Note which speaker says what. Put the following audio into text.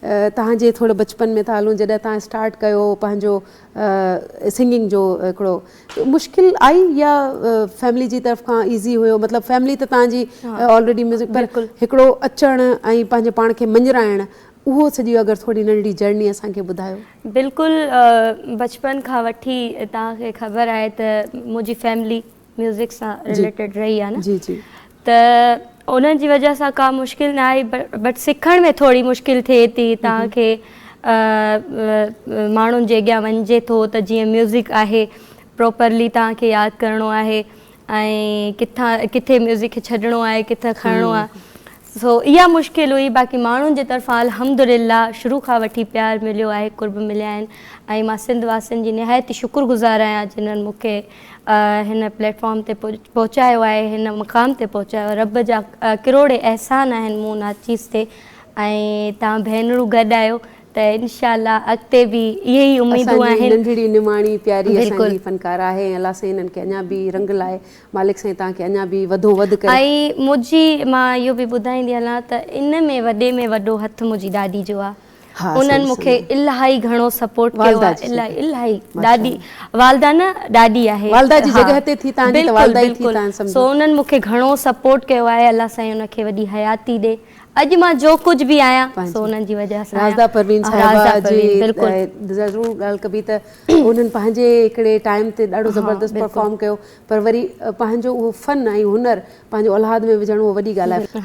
Speaker 1: तव्हांजे थोरो बचपन में था हलूं जॾहिं तव्हां स्टार्ट कयो पंहिंजो सिंगिंग जो हिकिड़ो मुश्किल आई या फैमिली जी तरफ़ खां ईज़ी हुयो मतिलबु फैमिली त तव्हांजी ऑलरेडी म्यूज़िक पर हिकिड़ो अचणु ऐं पंहिंजे पाण खे मंझराइणु उहो सॼी अगरि थोरी नंढी जर्नी असांखे ॿुधायो।
Speaker 2: बिल्कुलु बचपन खां वठी तव्हांखे ख़बर आहे त मुंहिंजी फैमिली म्यूज़िक सां रिलेटेड रही आहे न
Speaker 1: जी जी
Speaker 2: त उन्हनि जी वजह सां का मुश्किल न आई बट सिखण में थोरी मुश्किल थिए थी तव्हांखे माण्हुनि जे अॻियां वञिजे थो त जीअं म्यूज़िक आहे प्रॉपरली तव्हांखे यादि करिणो आहे ऐं किथे म्यूज़िक खे छॾिणो आहे किथे खणणो आहे सो इहा मुश्किल हुई बाक़ी माण्हुनि जे तरफ़ां अल्हम्दुलिल्लाह शुरू खां वठी प्यारु मिलियो आहे कुर्ब मिलिया आहिनि ऐं मां सिंध वासियुनि जी निहायत शुक्रगुज़ार आहियां जिन्हनि मूंखे हिन प्लेटफॉर्म ते पहुचायो आहे हिन मुक़ाम ते पहुचायो रब जा किरोड़े अहसान आहिनि मूं नाचीस ते ऐं तव्हां भेनरूं गॾु आहियो त इंशाअल्लाह अॻिते बि इहे ई उमेदूं आहिनि।
Speaker 1: नंढड़ी निमाणी प्यारी असांजी फनकार आहे अलाह साईं हिननि खे अञा बि रंग लाए मालिक साईं तव्हांखे अञा बि वधो वधि करे
Speaker 2: ऐं मुंहिंजी मां इहो बि ॿुधाईंदी हलां त इन में वॾे में वॾो हथु मुंहिंजी ॾाॾी जो आहे। उन्हनि मूंखे इलाही घणो सपोर्ट कयो आहे इलाही इलाही ॾाढी वालदा न ॾाढी आहे
Speaker 1: वालदा जी जॻह ते थी तव्हांजी त वालदा ई थी तव्हां सम्झो
Speaker 2: सो उन्हनि मूंखे घणो सपोर्ट कयो आहे अलाह साईं उनखे वॾी हयाती ॾे अॼु मां जो कुझु बि आहियां सो उन्हनि जी वजह सां
Speaker 1: राज़दा परवीन साहिबा जी ज़रूरु ॻाल्हि कबी त उन्हनि पंहिंजे हिकिड़े टाइम ते ॾाढो ज़बरदस्त परफॉर्म कयो पर वरी पंहिंजो उहो फ़न ऐं हुनर पंहिंजो औलाद में विझणु उहो वॾी ॻाल्हि आहे।